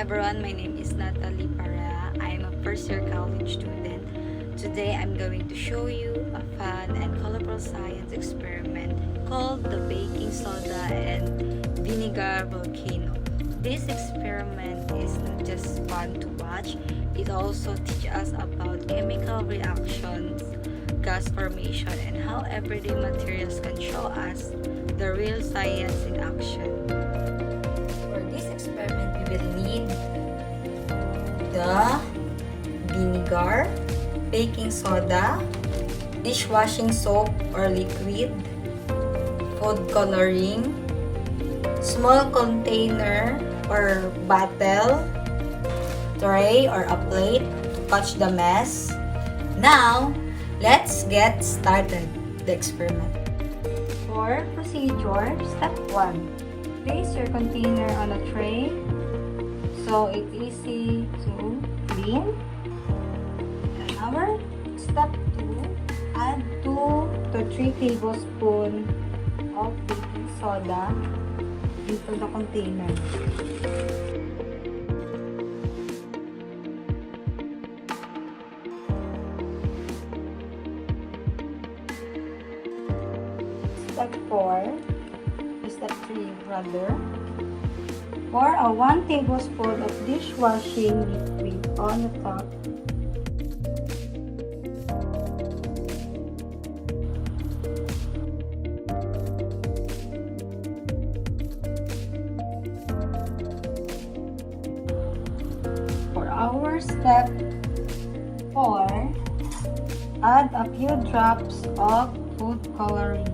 everyone, my name is Nathalie Pareja. I am a first year college student. Today I'm going to show you a fun and colorful science experiment called the baking soda and vinegar volcano. This experiment is not just fun to watch, it also teaches us about chemical reactions, gas formation, and how everyday materials can show us the real science in action. For this experiment, we will need the vinegar, baking soda, dishwashing soap or liquid, food coloring, small container or bottle, tray or a plate to catch the mess. Now, let's get started the experiment. For procedure, step 1. Place your container on a tray so it's easy to clean. And our step 2, add 2 to 3 tablespoons of baking soda into the container. Step 4. Step 3 rather. Pour a 1 tablespoon of dishwashing liquid on the top. For our step 4, add a few drops of food coloring.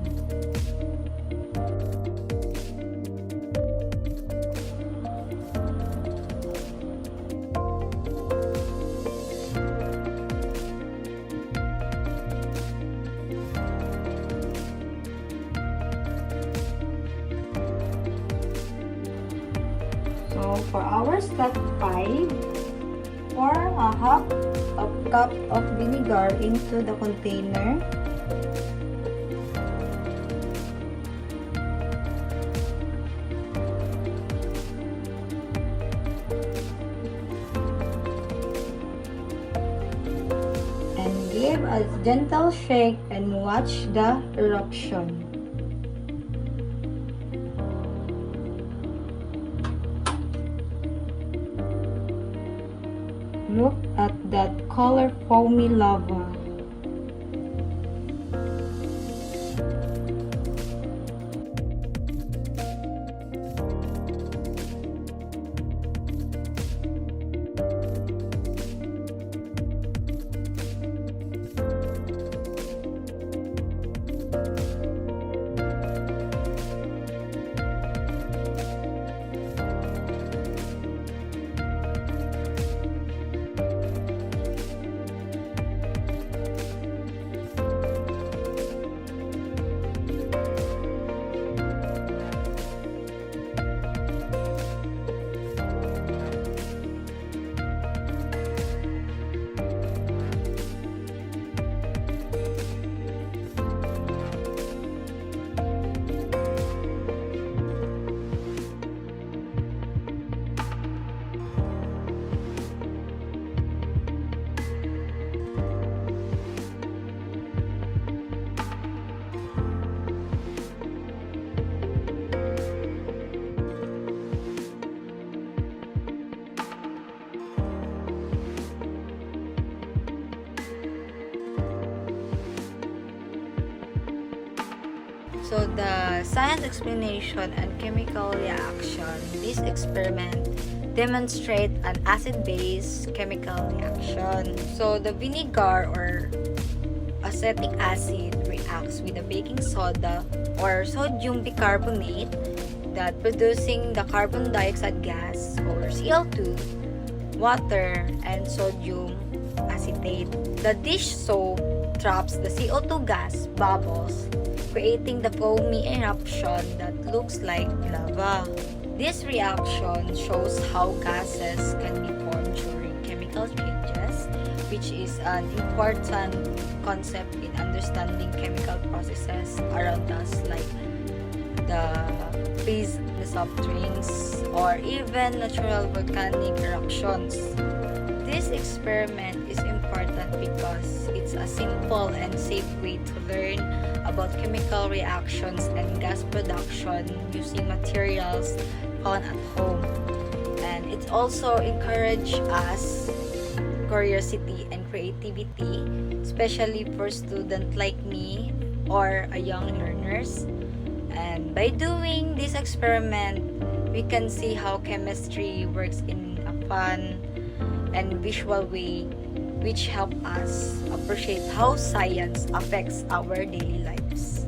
So for our step 5, pour a half a cup of vinegar into the container. And give a gentle shake and watch the eruption. Look at that color foamy lava. So the science explanation and chemical reaction, this experiment demonstrate an acid-base chemical reaction. So the vinegar or acetic acid reacts with the baking soda or sodium bicarbonate that producing the carbon dioxide gas or Cl2, water, and sodium acetate. The dish soap traps the CO2 gas bubbles, creating the foamy eruption that looks like lava. This reaction shows how gases can be formed during chemical changes, which is an important concept in understanding chemical processes around us like the fizz in the soft drinks, or even natural volcanic eruptions. This experiment is important because it's a simple and safe way to learn about chemical reactions and gas production using materials found at home. And it also encourages us curiosity and creativity, especially for students like me or a young learners. And by doing this experiment, we can see how chemistry works in a fun and visual way, which help us appreciate how science affects our daily lives.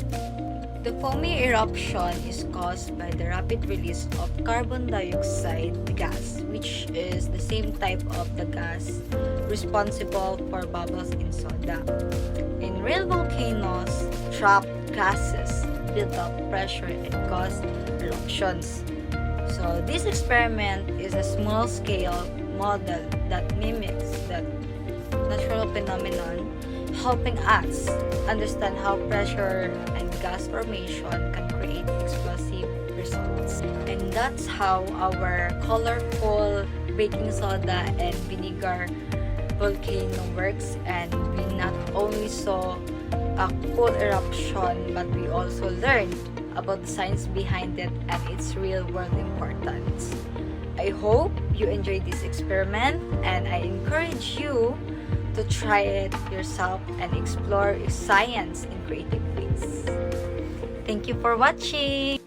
The foamy eruption is caused by the rapid release of carbon dioxide gas, which is the same type of the gas responsible for bubbles in soda. In real volcanoes, trapped gases build up pressure and cause eruptions. So this experiment is a small-scale model that mimics the natural phenomenon, helping us understand how pressure and gas formation can create explosive results. And that's how our colorful baking soda and vinegar volcano works. And we not only saw a cool eruption, but we also learned about the science behind it and its real-world importance. I hope you enjoyed this experiment, and I encourage you to try it yourself and explore science in creative ways. Thank you for watching!